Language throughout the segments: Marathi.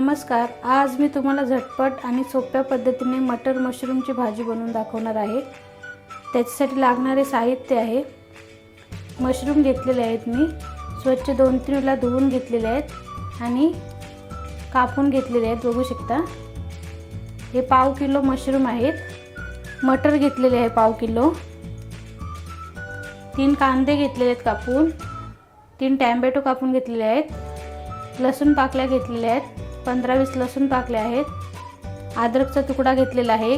नमस्कार। आज मी तुम्हाला झटपट आणि सोप्या पद्धतीने मटर मशरूमची भाजी बनवून दाखवणार आहे। त्याच्यासाठी लागणारे साहित्य आहे, मशरूम घेतलेले आहेत, मी स्वच्छ 2-3 वेळा धुवून घेतलेले आहेत आणि कापून घेतलेले आहेत, बघू शकता। हे पाव किलो मशरूम आहेत। मटर घेतलेले आहे पाव किलो। 3 कांदे घेतलेले आहेत कापून, 3 टोमॅटो कापून घेतलेले आहेत, लसूण पाकळ्या घेतलेल्या आहेत, 15-20 लसूण पाकळ्या आहेत, अद्रकचा तुकडा घेतलेला आहे,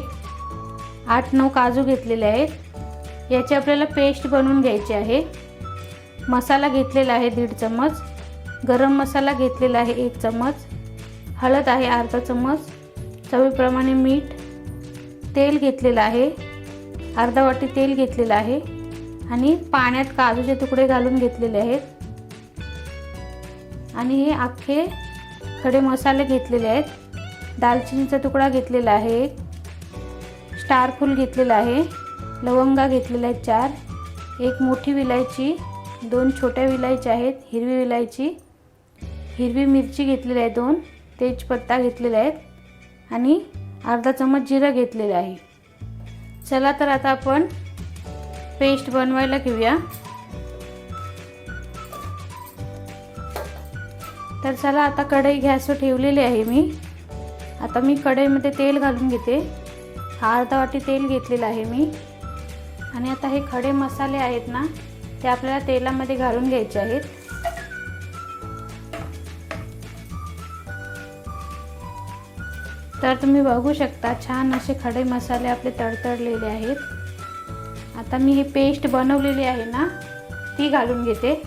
8-9 काजू घेतलेले आहेत। याची आपल्याला पेस्ट बनवून घ्यायची आहे। मसाला घेतलेला आहे 1.5 चम्मच, गरम मसाला घेतलेला आहे 1 चम्मच, हळद आहे अर्धा चम्मच, चवीप्रमाणे मीठ, तेल घेतलेलं आहे, अर्धा वाटी तेल घेतलेलं आहे आणि पाण्यात काजूचे तुकडे घालून घेतलेले आहेत आणि हे अख्खे खडे मसाले घेतलेले आहेत। दालचिनीचा तुकडा घेतलेला आहे, स्टार फूल घेतलेला आहे, लवंगा घेतलेल्या आहेत 4, 1 मोठी विलायची, 2 छोट्या विलायची आहेत, हिरवी विलायची, हिरवी मिरची घेतलेली आहे 2, तेजपत्ता घेतलेला आहेत आणि अर्धा चम्मच जिरं घेतलेलं आहे। चला तर आता आपण पेस्ट बनवायला घेऊया। तर चला आता कढई गॅसवर ठेवलेली आहे मी। आता मी कढईमध्ये तेल घालून घेते। अर्धा वाटी तेल घेतलेलं आहे मी आणि आता हे खडे मसाले आहेत ना, ते आपल्याला तेलामध्ये घालून घ्यायचे आहेत। तर तुम्ही बघू शकता छान असे खडे मसाले आपले तडतडलेले आहेत। आता मी हे पेस्ट बनवलेली आहे ना, ती घालून घेते।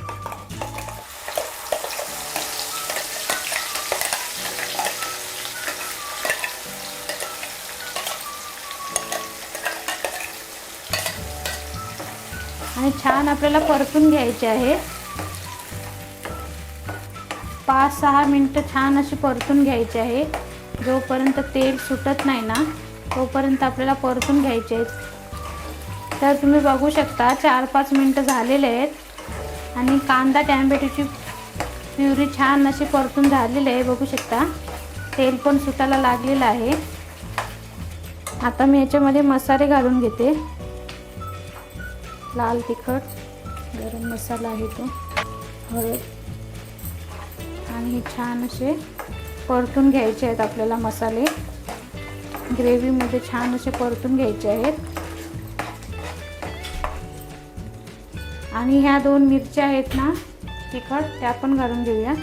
आणि छान आपल्याला परतून घ्यायचे आहे। 5-6 मिनिटं छान अशी परतून घ्यायचे आहे। जोपर्यंत तेल सुटत नाही ना, तोपर्यंत आपल्याला परतून घ्यायचे आहेत। तर तुम्ही बघू शकता 4-5 मिनिटं झालेले आहेत आणि कांदा टोमॅटोची प्युरी छान अशी परतून झालेली आहे, बघू शकता। तेल पण सुटायला लागलेलं आहे। आता मी याच्यामध्ये मसाले घालून घेते। लाल तिखट, गरम मसाला आहे तो, हळद आणि हे छान असे परतून घ्यायचे आहेत आपल्याला मसाले। ग्रेव्हीमध्ये छान असे परतून घ्यायचे आहेत। आणि ह्या 2 मिरच्या आहेत ना तिखट, त्या पण घालून घेऊया।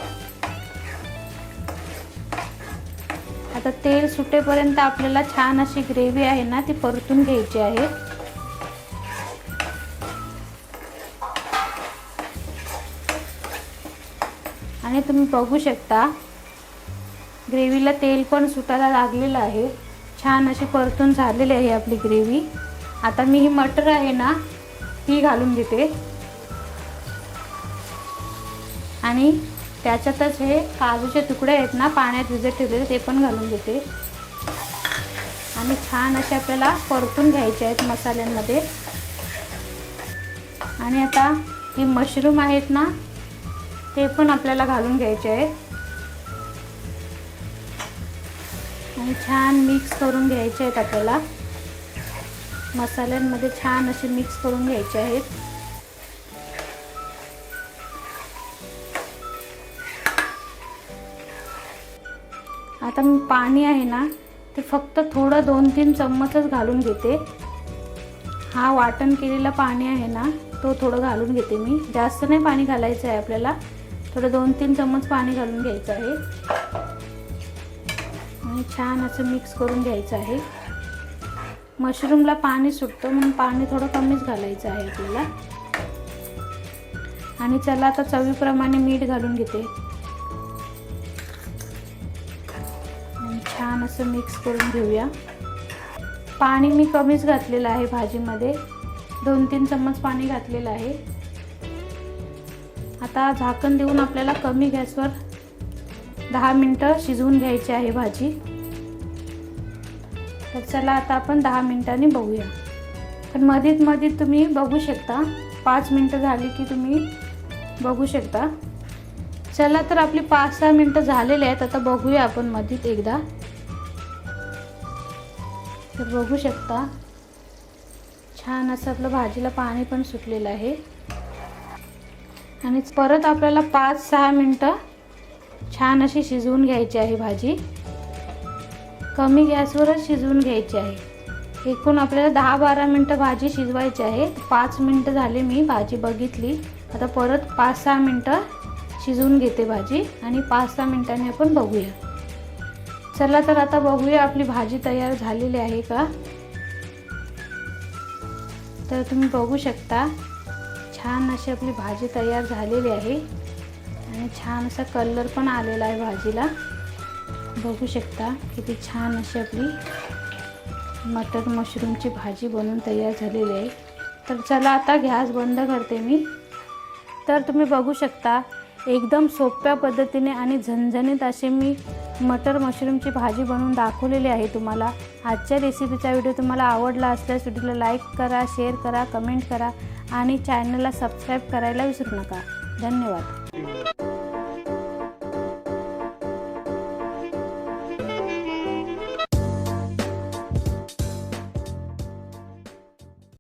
आता तेल सुटेपर्यंत आपल्याला छान अशी ग्रेव्ही आहे ना, ती परतून घ्यायची आहे। आणि तुम्ही बघू शकता ग्रेव्हीला तेल पण सुटायला लागलेलं आहे। छान अशी परतून झालेली आहे आपली ग्रेव्ही। आता मी ही मटर आहे ना, ती घालून घेते आणि त्याच्यातच हे काजूचे तुकडे आहेत ना, पाण्यात भिजत ठेवलेले, ते पण घालून घेते आणि छान असे आपल्याला परतून घ्यायचे आहेत मसाल्यांमध्ये। आणि आता हे मशरूम आहेत ना, ते पण आपल्याला घालून घ्यायचे आहेत आणि छान मिक्स करून घ्यायचे आहेत आपल्याला। मसाल्यांमध्ये छान असे मिक्स करून घ्यायचे आहेत। आता मी पाणी आहे ना, ते फक्त थोडं 2-3 चम्मचच घालून घेते। हा वाटण केलेला पाणी आहे ना, तो थोडं घालून घेते मी। जास्त नाही पाणी घालायचं आहे आपल्याला, थोडं 2-3 चम्मच पाणी घालून घ्यायचं आहे आणि छान असं मिक्स करून घ्यायचं आहे। मशरूमला पाणी सुटतं म्हणून पाणी थोडं कमीच घालायचं आहे आपल्याला। आणि चला आता चवीप्रमाणे मीठ घालून घेते आणि छान असं मिक्स करून घेऊया। पाणी मी कमीच घातलेलं आहे भाजीमध्ये, 2-3 चम्मच पाणी घातलेलं आहे। आता झाकण देऊन आपल्याला कमी गॅसवर 10 मिनिटं शिजवून घ्यायची आहे भाजी। तर चला आता आपण 10 मिनिटांनी बघूया। पण मध्ये तुम्ही बघू शकता 5 मिनिटं झाली की तुम्ही बघू शकता चला तर आपली 5-6 मिनटं झालेली आहेत. आता बघूया आपण मधीत एकदा. तर बघू शकता छान असं आपलं भाजीला पाणी पण सुटलेलं आहे. आणि परत आपल्याला 5-6 मिनटं छान अशी शिजवून घ्यायची आहे भाजी. कमी गॅसवरच शिजवून घ्यायची आहे. एकूण आपल्याला 10-12 मिनटं भाजी शिजवायची आहे. 5 मिनटं झाले मी भाजी बघितली. आता परत 5-6 मिनटं शिजवून घेते भाजी आणि 5-6 मिनटांनी आपण बघूया. चला तर आता बघूया आपली भाजी तयार झालेली आहे का. तर तुम्ही बघू शकता छान अशी आपली भाजी तयार झालेली आहे आणि छान असा कलर पण आलेला आहे भाजीला. बघू शकता किती छान अशी आपली मटर मशरूमची भाजी बनवून तयार झालेली आहे. तर चला आता गॅस बंद करते मी. तर तुम्ही बघू शकता एकदम सोप्या पद्धतीने आणि झणझणीत असे मी मटर मशरूमची भाजी बनवून दाखवलेली आहे तुम्हाला. आजच्या रेसिपीचा व्हिडिओ तुम्हाला आवडला असल्यास व्हिडिओला लाईक करा, शेअर करा, कमेंट करा आणि चॅनलला सबस्क्राईब करायला विसरू नका. धन्यवाद.